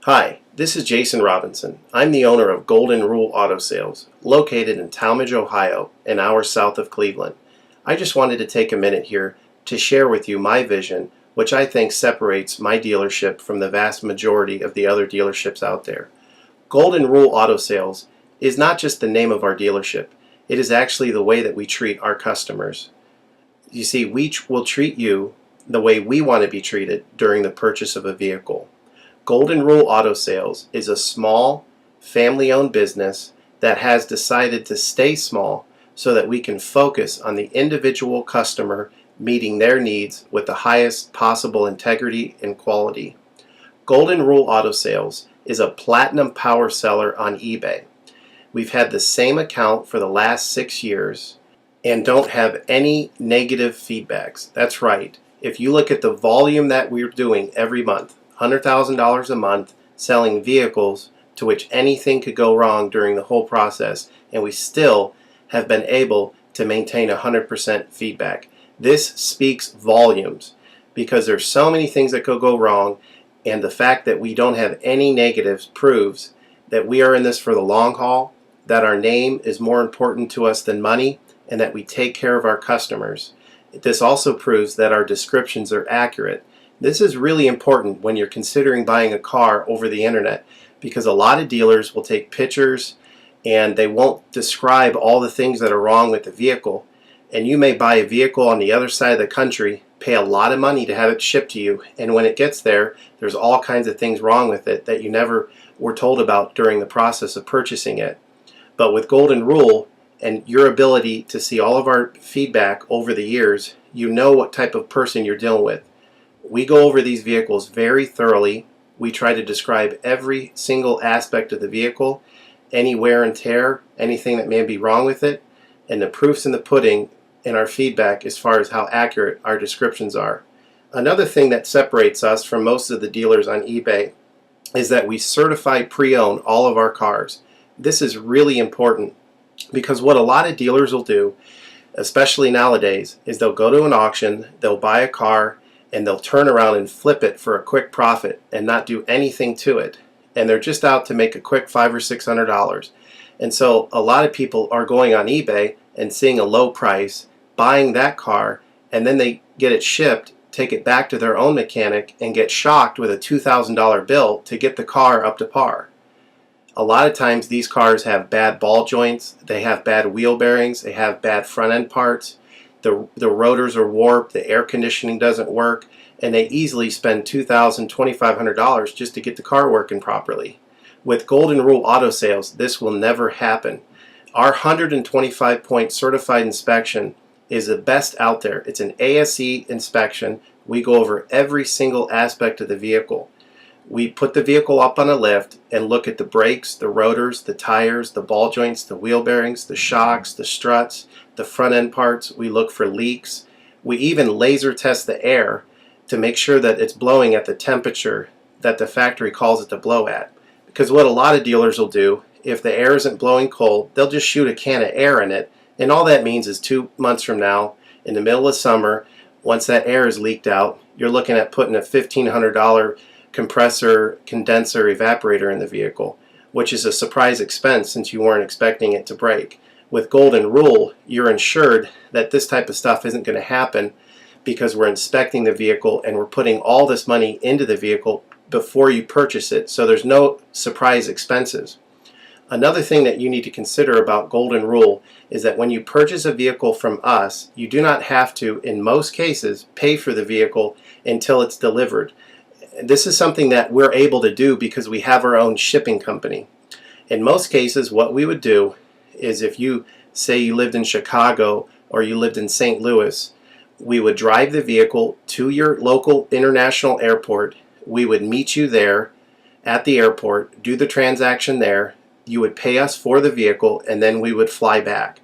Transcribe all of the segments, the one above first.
Hi, this is Jason Robinson. I'm the owner of Golden Rule Auto Sales, located in Talmadge, Ohio, an hour south of Cleveland. I just wanted to take a minute here to share with you my vision, which I think separates my dealership from the vast majority of the other dealerships out there. Golden Rule Auto Sales is not just the name of our dealership, it is actually the way that we treat our customers. You see, we will treat you the way we want to be treated during the purchase of a vehicle. Golden Rule Auto Sales is a small, family-owned business that has decided to stay small so that we can focus on the individual customer meeting their needs with the highest possible integrity and quality. Golden Rule Auto Sales is a platinum power seller on eBay. We've had the same account for the last 6 years and don't have any negative feedbacks. That's right. If you look at the volume that we're doing every month, $100,000 a month selling vehicles to which anything could go wrong during the whole process, and we still have been able to maintain 100% feedback. This speaks volumes because there's so many things that could go wrong, and the fact that we don't have any negatives proves that we are in this for the long haul, that our name is more important to us than money, and that we take care of our customers. This also proves that our descriptions are accurate. This is really important when you're considering buying a car over the internet, because a lot of dealers will take pictures and they won't describe all the things that are wrong with the vehicle. And you may buy a vehicle on the other side of the country, pay a lot of money to have it shipped to you, and when it gets there, there's all kinds of things wrong with it that you never were told about during the process of purchasing it. But with Golden Rule and your ability to see all of our feedback over the years, you know what type of person you're dealing with. We go over these vehicles very thoroughly. We try to describe every single aspect of the vehicle, any wear and tear, anything that may be wrong with it, and the proof's in the pudding in our feedback as far as how accurate our descriptions are. Another thing that separates us from most of the dealers on eBay is that we certify pre-owned all of our cars. This is really important because what a lot of dealers will do, especially nowadays, is they'll go to an auction, they'll buy a car, and they'll turn around and flip it for a quick profit and not do anything to it. And they're just out to make a quick $500 or $600. And so a lot of people are going on eBay and seeing a low price, buying that car, and then they get it shipped, take it back to their own mechanic, and get shocked with a $2,000 bill to get the car up to par. A lot of times these cars have bad ball joints, they have bad wheel bearings, they have bad front end parts. The rotors are warped, the air conditioning doesn't work, and they easily spend $2,000, $2,500 just to get the car working properly. With Golden Rule Auto Sales, this will never happen. Our 125-point certified inspection is the best out there. It's an ASE inspection. We go over every single aspect of the vehicle. We put the vehicle up on a lift and look at the brakes, the rotors, the tires, the ball joints, the wheel bearings, the shocks, the struts, the front end parts. We look for leaks. We even laser test the air to make sure that it's blowing at the temperature that the factory calls it to blow at. Because what a lot of dealers will do, if the air isn't blowing cold, they'll just shoot a can of air in it, and all that means is 2 months from now, in the middle of summer, once that air is leaked out, you're looking at putting a $1,500 compressor, condenser, evaporator in the vehicle, which is a surprise expense since you weren't expecting it to break. With Golden Rule, you're ensured that this type of stuff isn't going to happen because we're inspecting the vehicle and we're putting all this money into the vehicle before you purchase it, so there's no surprise expenses. Another thing that you need to consider about Golden Rule is that when you purchase a vehicle from us, you do not have to, in most cases, pay for the vehicle until it's delivered. This is something that we're able to do because we have our own shipping company. In most cases, what we would do is if you say you lived in Chicago or you lived in St. Louis, we would drive the vehicle to your local international airport. We would meet you there at the airport, do the transaction there. You would pay us for the vehicle, and then we would fly back.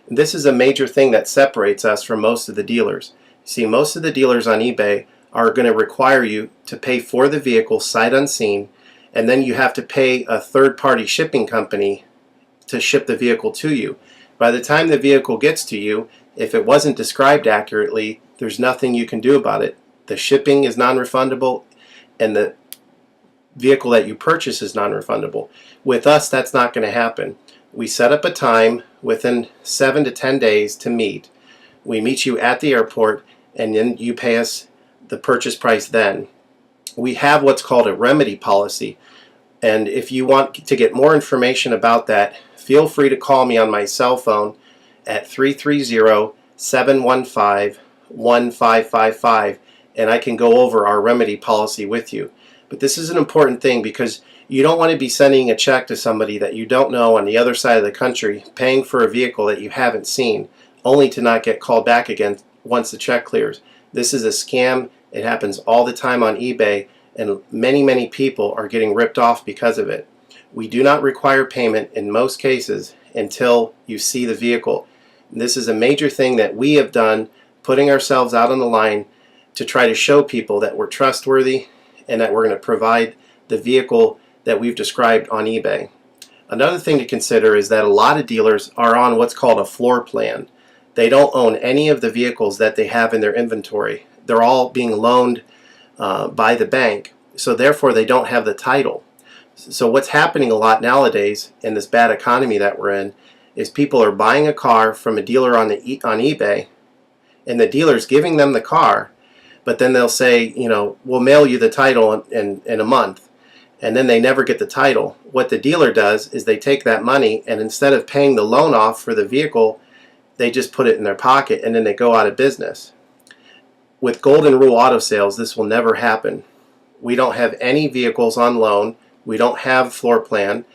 And this is a major thing that separates us from most of the dealers. See, most of the dealers on eBay are going to require you to pay for the vehicle sight unseen, and then you have to pay a third-party shipping company to ship the vehicle to you. By the time the vehicle gets to you, if it wasn't described accurately, there's nothing you can do about it. The shipping is non-refundable, and the vehicle that you purchase is non-refundable. With us, that's not going to happen. We set up a time within 7 to 10 days to meet. We meet you at the airport, and then you pay us the purchase price then. We have what's called a remedy policy, and if you want to get more information about that, feel free to call me on my cell phone at 330-715-1555, and I can go over our remedy policy with you. But this is an important thing because you don't want to be sending a check to somebody that you don't know on the other side of the country, paying for a vehicle that you haven't seen, only to not get called back again once the check clears. This is a scam. It happens all the time on eBay, and many people are getting ripped off because of it. We do not require payment in most cases until you see the vehicle. This is a major thing that we have done, putting ourselves out on the line to try to show people that we're trustworthy and that we're going to provide the vehicle that we've described on eBay. Another thing to consider is that a lot of dealers are on what's called a floor plan. They don't own any of the vehicles that they have in their inventory. They're all being loaned by the bank, so therefore they don't have the title. So what's happening a lot nowadays in this bad economy that we're in is people are buying a car from a dealer on eBay, and the dealer's giving them the car, but then they'll say, you know, we'll mail you the title in a month, and then they never get the title. What the dealer does is they take that money, and instead of paying the loan off for the vehicle, they just put it in their pocket, and then they go out of business. With Golden Rule Auto Sales, this will never happen. We don't have any vehicles on loan. We don't have floor plan.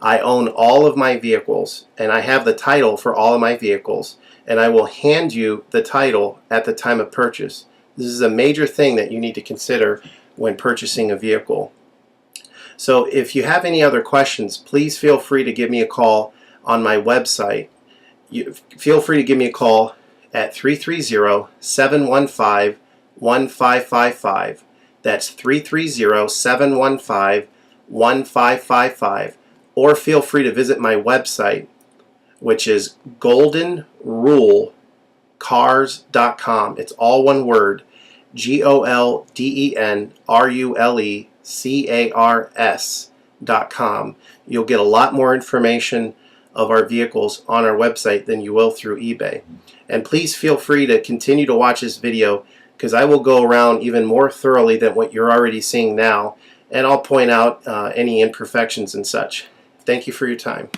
I own all of my vehicles, and I have the title for all of my vehicles, and I will hand you the title at the time of purchase. This is a major thing that you need to consider when purchasing a vehicle. So if you have any other questions, please feel free to give me a call on my website. Feel free to give me a call at 330-715-1555. That's 330-715-1555. Or feel free to visit my website, which is goldenrulecars.com. It's all one word, goldenrulecars.com. You'll get a lot more information of our vehicles on our website than you will through eBay. And please feel free to continue to watch this video, because I will go around even more thoroughly than what you're already seeing now, and I'll point out any imperfections and such. Thank you for your time.